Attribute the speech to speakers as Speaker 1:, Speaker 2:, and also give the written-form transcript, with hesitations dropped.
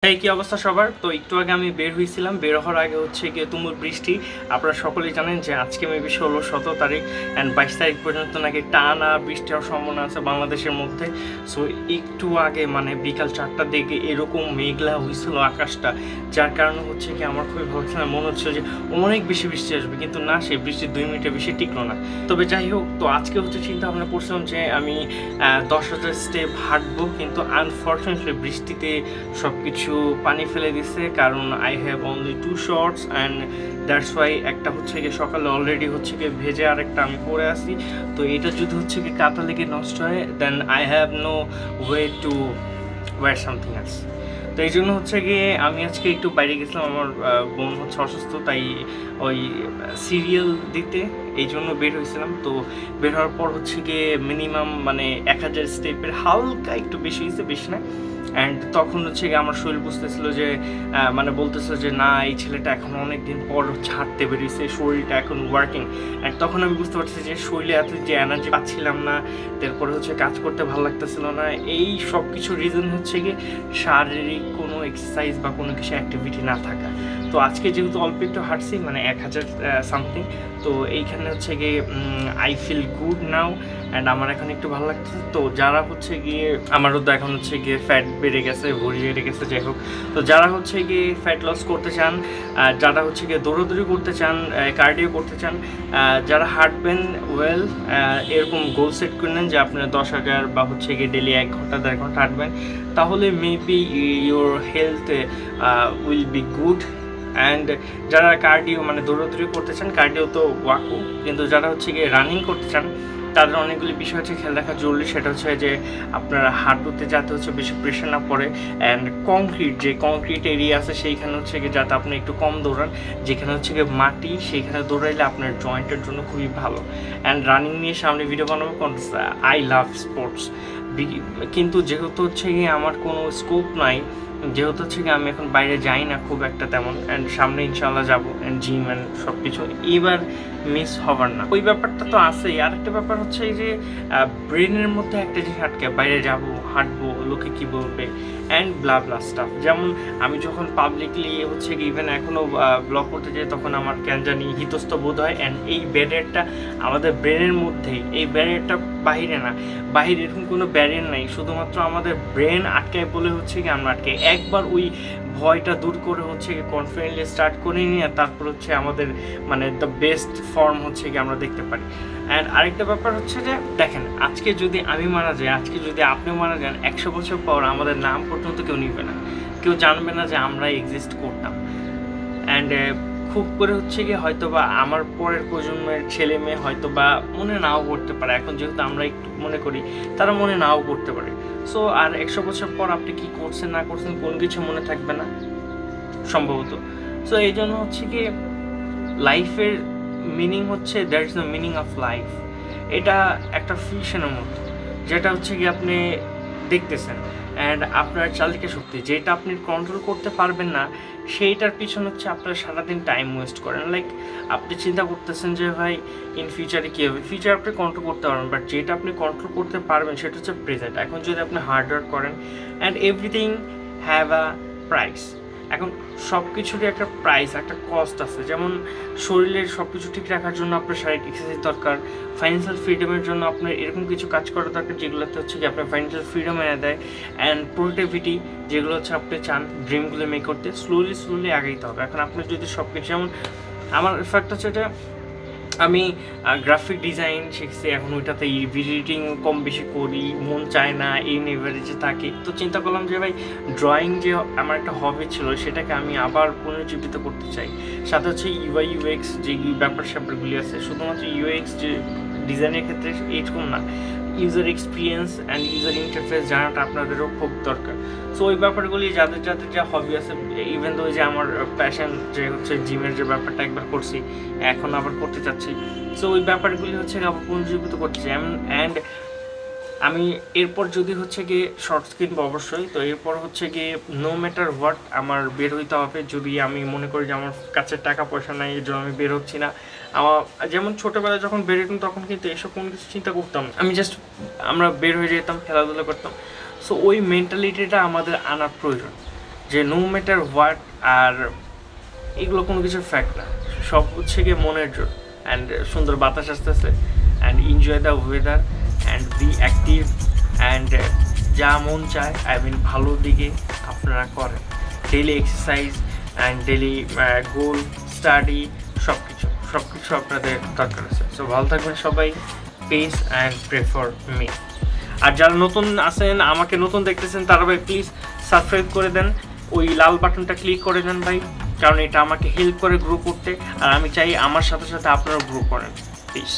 Speaker 1: এই কি অবস্থা সবার? তো একটু আগে আমি বের হয়েছিলাম। বের হওয়ার আগে হচ্ছে গিয়ে তুমুল বৃষ্টি। আপনারা সকলেই জানেন যে আজকে মেবি 16-17 তারিখ অ্যান্ড 22 তারিখ পর্যন্ত নাকি টানা বৃষ্টি হওয়ার সম্ভাবনা আছে বাংলাদেশের মধ্যে। সো একটু আগে মানে বিকাল 4টার দিকে এরকম মেঘলা হয়েছিল আকাশটা, যার কারণে হচ্ছে কি আমার খুবই ভালো ছিল, মনে হচ্ছিল যে অনেক বেশি বৃষ্টি আসবে, কিন্তু না, সেই বৃষ্টি 2 মিনিটের বেশি টিকলো না। তবে যাই হোক, তো আজকে হচ্ছে চিন্তা ভাবনা করছিলাম যে আমি 10,000 স্টেপ হাঁটবো, কিন্তু আনফর্চুনেটলি বৃষ্টিতে সব কিছু পানি ফেলে দিছে, কারণ I have only 2 shorts and that's why একটা হচ্ছে গিয়ে সকালে অলরেডি হচ্ছে গিয়ে ভেজে, আর একটা আমি পরে আসি। তো এটা যদি হচ্ছে গিয়ে কাদা লেগে নষ্ট হয়, then I have no way to wear something else. তো এই জন্য হচ্ছে গিয়ে আমি আজকে একটু বাইরে গেছিলাম, আমার বোন হচ্ছে অসুস্থ, তাই ওই সিরিয়াল দিতে এই জন্য বের হয়েছিলাম। তো বের হওয়ার পর হচ্ছে গিয়ে মিনিমাম মানে 1000 স্টেপের হালকা একটু বেশি হয়েছে, বেশি না। অ্যান্ড তখন হচ্ছে গিয়ে আমার শরীর বুঝতেছিল যে মানে বলতেছিল যে না, এই ছেলেটা এখন অনেক দিন পর হচ্ছে হাঁটতে বেরিয়েছে, শরীরটা এখন ওয়ার্কিং। অ্যান্ড তখন আমি বুঝতে পারছি যে শরীরে এত যে এনার্জি পাচ্ছিলাম না, তারপরে হচ্ছে কাজ করতে ভালো লাগতেছিল না। এই সব কিছু রিজন হচ্ছে গিয়ে শারীরিক কোনো এক্সারসাইজ বা কোনো কিছু অ্যাক্টিভিটি না থাকা। তো আজকে যেহেতু অল্প একটু হাঁটছি, মানে 1000 সামথিং, তো এইখানে হচ্ছে গিয়ে I feel good now and আমার এখন একটু ভালো লাগতেছে। তো যারা হচ্ছে গিয়ে, আমারও তো এখন হচ্ছে গিয়ে ফ্যাট বেড়ে গেছে, ভরি বেড়ে গেছে, যাই হোক, তো যারা হচ্ছে গিয়ে ফ্যাট লস করতে চান, যারা হচ্ছে গিয়ে দৌড়াদৌড়ি করতে চান, কার্ডিও করতে চান, যারা হাঁটবেন ওয়েল, এরকম গোল সেট করে নেন যে আপনারা 10,000 বা হচ্ছে গিয়ে ডেলি 1 ঘন্টা 1.5 ঘন্টা হাঁটবেন, তাহলে maybe your health will be good. And যারা কার্ডিও মানে দৌড়াদৌড়ি করতে চান, কার্ডিও তো ওয়াকো, কিন্তু যারা হচ্ছে গিয়ে রানিং করতে চান, তাদের অনেকগুলি বিষয় হচ্ছে খেয়াল রাখা জরুরি। সেটা হচ্ছে যে আপনার হাঁটুতে যাতে হচ্ছে বেশি প্রেশার না পড়ে, অ্যান্ড যে কংক্রিট এরিয়া আছে সেইখানে হচ্ছে গিয়ে যাতে আপনি একটু কম দৌড়ান, যেখানে হচ্ছে গিয়ে মাটি, সেইখানে দৌড়াইলে আপনার জয়েন্টের জন্য খুবই ভালো। অ্যান্ড রানিং নিয়ে সামনে ভিডিও বানাবো, আই লাভ স্পোর্টস, কিন্তু যেহেতু হচ্ছে গিয়ে আমার কোনো স্কোপ নাই, যেহেতু হচ্ছে কি আমি এখন বাইরে যাই না খুব একটা তেমন, অ্যান্ড সামনে ইনশাল্লাহ যাবো, অ্যান্ড জিম অ্যান্ড সব কিছু এবার মিস হবার না, ওই ব্যাপারটা তো আছেই। আর একটা ব্যাপার হচ্ছে এই যে ব্রেনের মধ্যে একটা জিনিস আটকে, বাইরে যাব, হাঁটবো, লোকে কি বলবে অ্যান্ড ব্লা ব্লা স্টাফ। যেমন আমি যখন পাবলিকলি হচ্ছে কি ইভেন এখনও ব্লগ করতে যাই, তখন আমার কেন জানি হিতস্থ বোধ হয়। অ্যান্ড এই ব্যারিয়ারটা আমাদের ব্রেনের মধ্যেই, এই ব্যারিয়ারটা বাহিরে না, বাহিরে এরকম কোনো ব্যারিয়ার নাই, শুধুমাত্র আমাদের ব্রেন আটকায় বলে হচ্ছে কি আমরা আটকে। একবার ওই ভয়টা দূর করে হচ্ছে কি কনফিডেন্টলি স্টার্ট করে নিয়ে তারপর হচ্ছে আমাদের মানে দ্য বেস্ট ফর্ম হচ্ছে কি আমরা দেখতে পারি। অ্যান্ড আরেকটা ব্যাপার হচ্ছে যে দেখেন, আজকে যদি আমি মারা যাই, আজকে যদি আপনি মারা যান, 100 বছর পর আমাদের নাম পর্যন্ত কেউ নিবে না, কেউ জানবে না যে আমরা এক্সিস্ট করতাম। অ্যান্ড খুব করে হচ্ছে গিয়ে হয়তো বা আমার পরের প্রজন্মের ছেলে মেয়ে হয়তো বা মনে নাও করতে পারে, এখন যেহেতু আমরা একটু মনে করি, তারা মনে নাও করতে পারে। সো আর 100 বছর পর আপনি কি করছেন না করছেন কোন কিছু মনে থাকবে না সম্ভবত। সো এই জন্য হচ্ছে কি লাইফের মিনিং হচ্ছে that is the meaning of life. এটা একটা ফিকশনের মতো, যেটা হচ্ছে কি আপনি দেখতেছেন, অ্যান্ড আপনার চালিকা শক্তি যেটা আপনি কন্ট্রোল করতে পারবেন না, সেইটার পিছনে হচ্ছে আপনার সারাদিন টাইম ওয়েস্ট করেন। লাইক আপনি চিন্তা করতেছেন যে ভাই ইন ফিউচারে কী হবে, ফিউচার আপনি কন্ট্রোল করতে পারবেন, বাট যেটা আপনি কন্ট্রোল করতে পারবেন সেটা হচ্ছে প্রেজেন্ট। এখন যদি আপনি হার্ডওয়ার্ক করেন, and everything have a price. এখন সব কিছুরই একটা প্রাইস, একটা কস্ট আছে। যেমন শরীরের সব কিছু ঠিক রাখার জন্য আপনার শারীরিক এক্সারসাইজ দরকার, ফাইন্যান্সিয়াল ফ্রিডমের জন্য আপনার এরকম কিছু কাজ করা দরকার যেগুলোতে হচ্ছে কি আপনার ফাইন্যান্সিয়াল ফ্রিডম এনে দেয়, অ্যান্ড প্রোডাক্টিভিটি যেগুলো হচ্ছে আপনি চান ড্রিমগুলো মেক করতে, স্লোলি আগাইতে হবে। এখন আপনি যদি সব কিছু, যেমন আমার ফ্যাক্ট হচ্ছে এটা, আমি গ্রাফিক ডিজাইন শিখছি, এখন ওইটাতে এডিটিং কম বেশি করি, মন চায় না, এই এভারেজে থাকি। তো চিন্তা করলাম যে ভাই ড্রয়িং যে আমার একটা হবি ছিল, সেটাকে আমি আবার পুনরুজ্জীবিত করতে চাই। সাথে হচ্ছে ইউআই ইউএক্স যে ব্যাপার স্যাপারগুলি আছে, শুধুমাত্র ইউএক্স যে ডিজাইনের ক্ষেত্রে এইরকম না, user experience and user interface জানাটা আপনাদেরও খুব দরকার। সো ওই ব্যাপারগুলি যাদের যা হবি আছে, ইভেন তো যে আমার প্যাশন যে হচ্ছে জিমের যে ব্যাপারটা একবার করছি, এখন আবার করতে চাচ্ছি। সো ওই ব্যাপারগুলি হচ্ছে আবার পুনরুজ্জীবিত করতে চাই। অ্যান্ড আমি এরপর যদি হচ্ছে গিয়ে শর্টস কিনবো অবশ্যই, তো এরপর হচ্ছে গিয়ে নো ম্যাটার হোয়াট আমার বের হইতে হবে। যদি আমি মনে করি যে আমার কাছে টাকা পয়সা নাই, এই জন্য আমি বের হচ্ছি না, আমার যেমন ছোটোবেলায় যখন বের হইতাম তখন কিন্তু এসব কোনো কিছু চিন্তা করতাম না, আমি জাস্ট আমরা বের হয়ে যেতাম, খেলাধুলা করতাম। সো ওই মেন্টালিটিটা আমাদের আনার প্রয়োজন। যে নো ম্যাটার হোয়াট, আর এগুলো কোনো কিছুর ফ্যাক্ট না, সব হচ্ছে গিয়ে মনের জোর। অ্যান্ড সুন্দর বাতাস আসতেছে, and enjoy the weather and be active, and যা মন চায় ভালো দিকে আপনারা করেন, daily exercise and daily goal study, সব কিছু আপনাদের দরকার আছে। সো ভালো থাকবেন সবাই, peace and pray for me. আর যারা নতুন আছেন, আমাকে নতুন দেখতেছেন, তারা ভাই প্লিজ সাবস্ক্রাইব করে দেন, ওই লাল বাটনটা ক্লিক করে দেন ভাই, কারণ এটা আমাকে হেল্প করে গ্রো করতে, আর আমি চাই আমার সাথে সাথে আপনারাও গ্রো করেন। প্লিজ।